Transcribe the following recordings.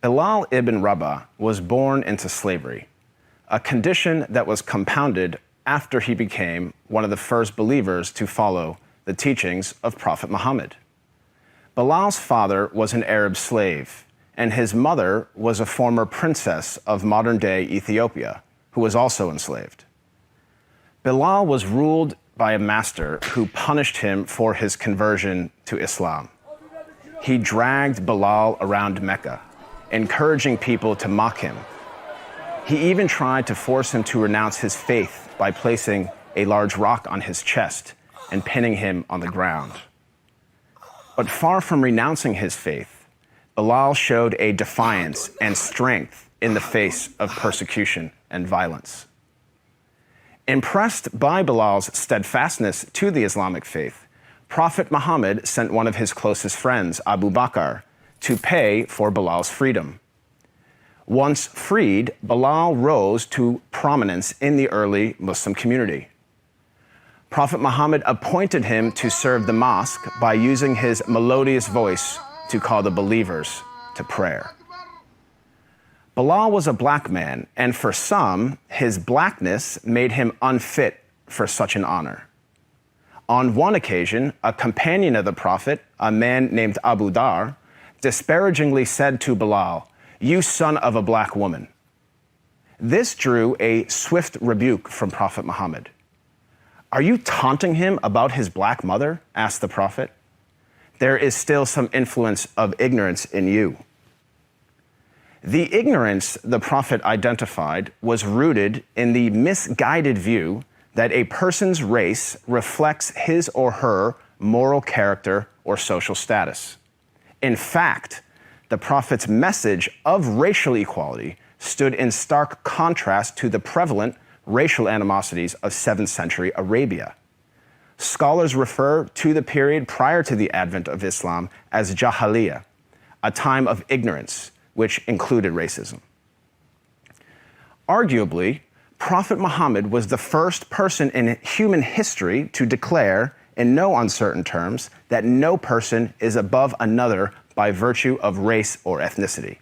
Bilal ibn Rabah was born into slavery, a condition that was compounded after he became one of the first believers to follow the teachings of Prophet Muhammad. Bilal's father was an Arab slave, and his mother was a former princess of modern-day Ethiopia, who was also enslaved. Bilal was ruled by a master who punished him for his conversion to Islam. He dragged Bilal around Mecca, encouraging people to mock him. He even tried to force him to renounce his faith by placing a large rock on his chest and pinning him on the ground. But far from renouncing his faith, Bilal showed a defiance and strength in the face of persecution and violence. Impressed by Bilal's steadfastness to the Islamic faith, Prophet Muhammad sent one of his closest friends, Abu Bakr, to pay for Bilal's freedom. Once freed, Bilal rose to prominence in the early Muslim community. Prophet Muhammad appointed him to serve the mosque by using his melodious voice to call the believers to prayer. Bilal was a black man, and for some, his blackness made him unfit for such an honor. On one occasion, a companion of the Prophet, a man named Abu Dar, disparagingly said to Bilal, "You son of a black woman." This drew a swift rebuke from Prophet Muhammad. "Are you taunting him about his black mother?" asked the Prophet. "There is still some influence of ignorance in you." The ignorance the Prophet identified was rooted in the misguided view that a person's race reflects his or her moral character or social status. In fact, the Prophet's message of racial equality stood in stark contrast to the prevalent racial animosities of 7th century Arabia. Scholars refer to the period prior to the advent of Islam as Jahiliyyah, a time of ignorance, which included racism. Arguably, Prophet Muhammad was the first person in human history to declare, in no uncertain terms, that no person is above another by virtue of race or ethnicity.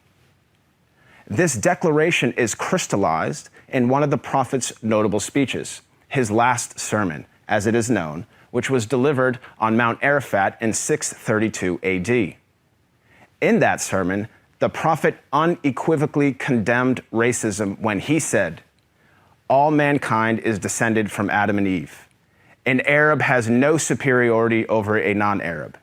This declaration is crystallized in one of the Prophet's notable speeches, his last sermon, as it is known, which was delivered on Mount Arafat in 632 AD. In that sermon, the Prophet unequivocally condemned racism when he said, "All mankind is descended from Adam and Eve. An Arab has no superiority over a non-Arab,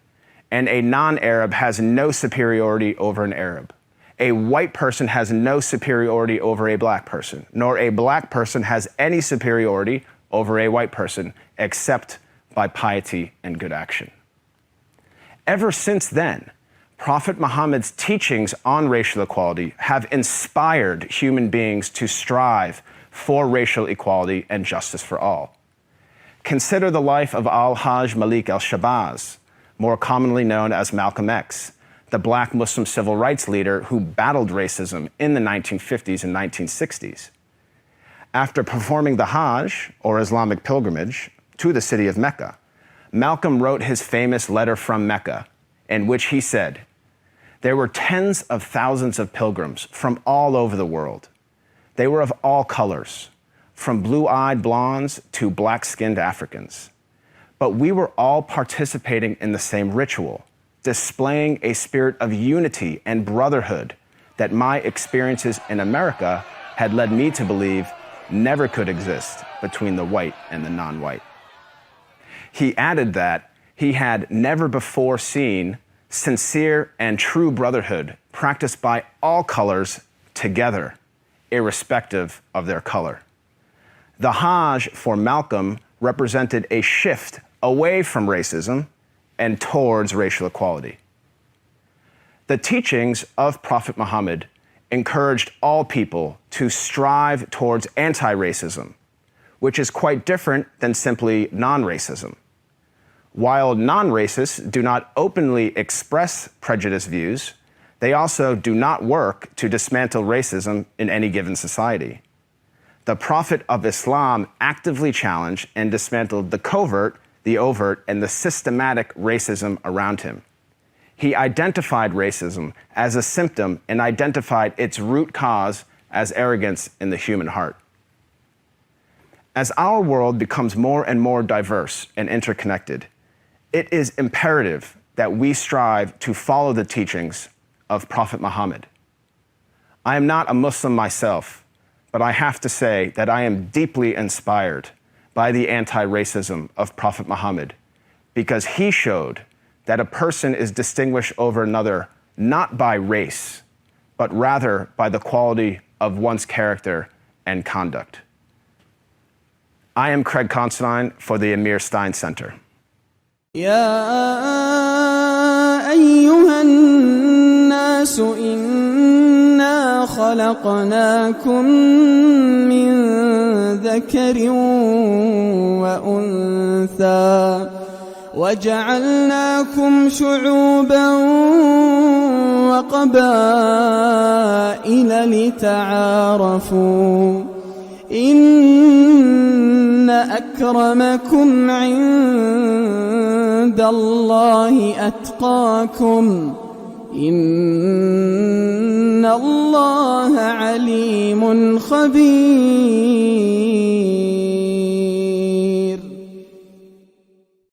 and a non-Arab has no superiority over an Arab. A white person has no superiority over a black person, nor a black person has any superiority over a white person, except by piety and good action." Ever since then, Prophet Muhammad's teachings on racial equality have inspired human beings to strive for racial equality and justice for all. Consider the life of Al-Hajj Malik al-Shabazz, more commonly known as Malcolm X, the black Muslim civil rights leader who battled racism in the 1950s and 1960s. After performing the Hajj, or Islamic pilgrimage, to the city of Mecca, Malcolm wrote his famous letter from Mecca, in which he said, "There were tens of thousands of pilgrims from all over the world. They were of all colors, from blue-eyed blondes to black-skinned Africans. But we were all participating in the same ritual, displaying a spirit of unity and brotherhood that my experiences in America had led me to believe never could exist between the white and the non-white." He added that he had never before seen sincere and true brotherhood practiced by all colors together, irrespective of their color. The Hajj for Malcolm represented a shift away from racism and towards racial equality. The teachings of Prophet Muhammad encouraged all people to strive towards anti-racism, which is quite different than simply non-racism. While non-racists do not openly express prejudiced views, they also do not work to dismantle racism in any given society. The Prophet of Islam actively challenged and dismantled the covert, the overt, and the systematic racism around him. He identified racism as a symptom and identified its root cause as arrogance in the human heart. As our world becomes more and more diverse and interconnected, it is imperative that we strive to follow the teachings of Prophet Muhammad. I am not a Muslim myself, but I have to say that I am deeply inspired by the anti-racism of Prophet Muhammad, because he showed that a person is distinguished over another not by race, but rather by the quality of one's character and conduct. I am Craig Constantine for the Amir Stein Center. يا أيها الناس إنا خلقناكم من ذكر وأنثى وجعلناكم شعوبا وقبائل لتعارفوا إن أكرمكم عند الله أتقاكم إن الله عليم خبير.